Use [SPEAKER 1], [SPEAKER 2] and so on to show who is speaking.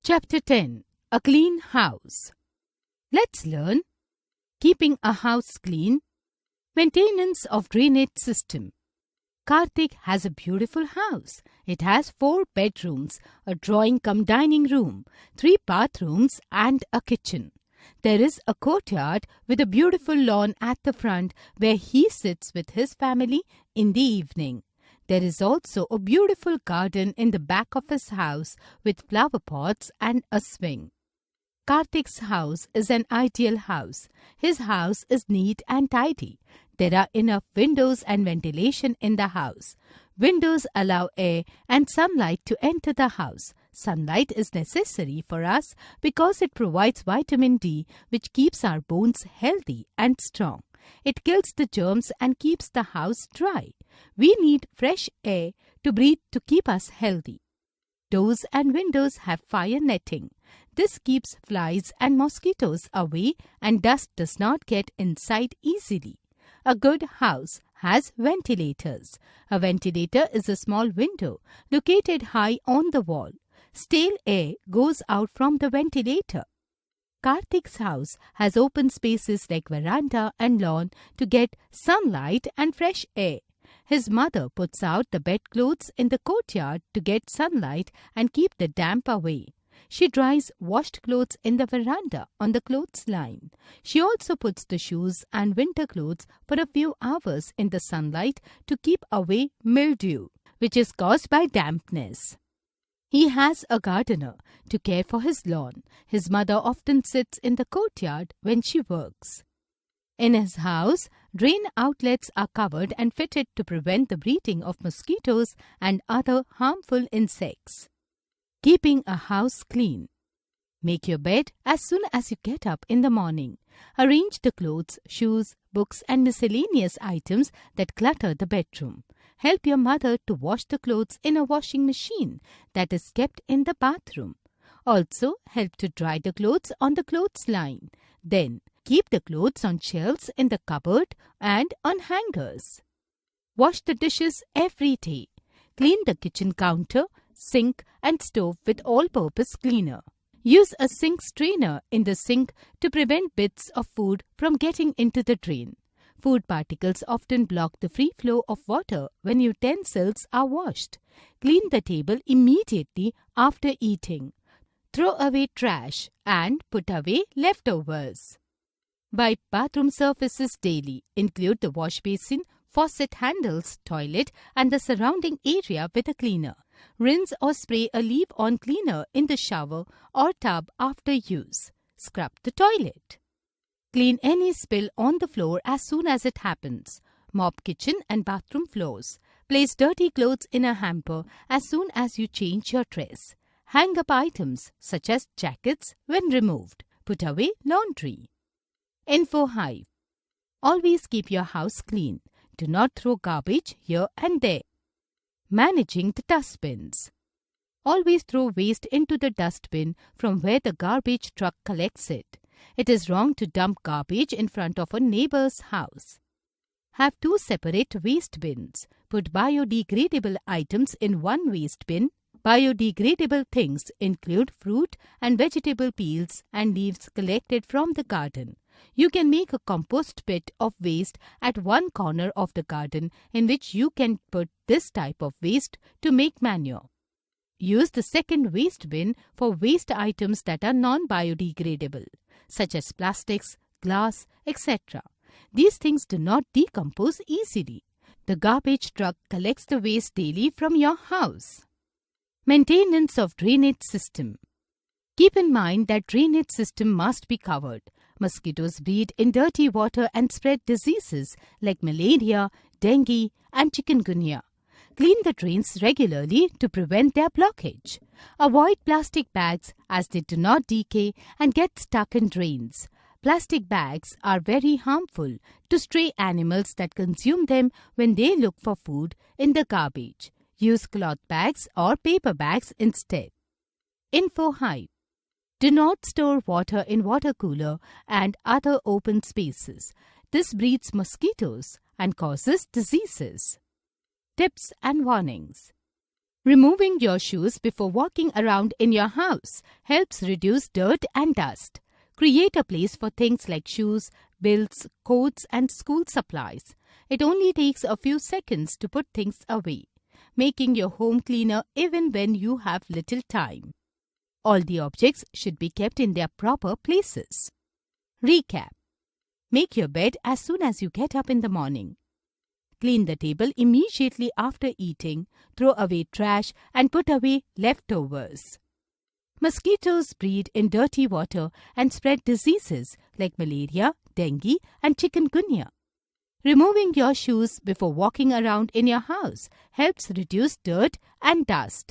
[SPEAKER 1] Chapter 10. A Clean House. Let's learn keeping a house clean. Maintenance of drainage system. Karthik has a beautiful house. It has 4 bedrooms, a drawing-cum-dining room, 3 bathrooms and a kitchen. There is a courtyard with a beautiful lawn at the front where he sits with his family in the evening. There is also a beautiful garden in the back of his house with flower pots and a swing. Karthik's house is an ideal house. His house is neat and tidy. There are enough windows and ventilation in the house. Windows allow air and sunlight to enter the house. Sunlight is necessary for us because it provides vitamin D, which keeps our bones healthy and strong. It kills the germs and keeps the house dry. We need fresh air to breathe to keep us healthy. Doors and windows have fire netting. This keeps flies and mosquitoes away and dust does not get inside easily. A good house has ventilators. A ventilator is a small window located high on the wall. Stale air goes out from the ventilator. Karthik's house has open spaces like veranda and lawn to get sunlight and fresh air. His mother puts out the bedclothes in the courtyard to get sunlight and keep the damp away. She dries washed clothes in the veranda on the clothesline. She also puts the shoes and winter clothes for a few hours in the sunlight to keep away mildew, which is caused by dampness. He has a gardener to care for his lawn. His mother often sits in the courtyard when she works. In his house, drain outlets are covered and fitted to prevent the breeding of mosquitoes and other harmful insects. Keeping a house clean. Make your bed as soon as you get up in the morning. Arrange the clothes, shoes, books and miscellaneous items that clutter the bedroom. Help your mother to wash the clothes in a washing machine that is kept in the bathroom. Also, help to dry the clothes on the clothesline. Then, keep the clothes on shelves in the cupboard and on hangers. Wash the dishes every day. Clean the kitchen counter, sink and stove with all-purpose cleaner. Use a sink strainer in the sink to prevent bits of food from getting into the drain. Food particles often block the free flow of water when utensils are washed. Clean the table immediately after eating. Throw away trash and put away leftovers. Wipe bathroom surfaces daily. Include the wash basin, faucet handles, toilet and the surrounding area with a cleaner. Rinse or spray a leave-on cleaner in the shower or tub after use. Scrub the toilet. Clean any spill on the floor as soon as it happens. Mop kitchen and bathroom floors. Place dirty clothes in a hamper as soon as you change your dress. Hang up items such as jackets when removed. Put away laundry. Info Hive. Always keep your house clean. Do not throw garbage here and there. Managing the dustbins. Always throw waste into the dustbin from where the garbage truck collects it. It is wrong to dump garbage in front of a neighbor's house. Have 2 separate waste bins. Put biodegradable items in one waste bin. Biodegradable things include fruit and vegetable peels and leaves collected from the garden. You can make a compost pit of waste at one corner of the garden in which you can put this type of waste to make manure. Use the second waste bin for waste items that are non-biodegradable, such as plastics, glass, etc. These things do not decompose easily. The garbage truck collects the waste daily from your house. Maintenance of drainage system. Keep in mind that drainage system must be covered. Mosquitoes breed in dirty water and spread diseases like malaria, dengue and chikungunya. Clean the drains regularly to prevent their blockage. Avoid plastic bags as they do not decay and get stuck in drains. Plastic bags are very harmful to stray animals that consume them when they look for food in the garbage. Use cloth bags or paper bags instead. Info Hive. Do not store water in water cooler and other open spaces. This breeds mosquitoes and causes diseases. Tips and warnings. Removing your shoes before walking around in your house helps reduce dirt and dust. Create a place for things like shoes, belts, coats, and school supplies. It only takes a few seconds to put things away, making your home cleaner even when you have little time. All the objects should be kept in their proper places. Recap. Make your bed as soon as you get up in the morning. Clean the table immediately after eating, throw away trash, and put away leftovers. Mosquitoes breed in dirty water and spread diseases like malaria, dengue, and chikungunya. Removing your shoes before walking around in your house helps reduce dirt and dust.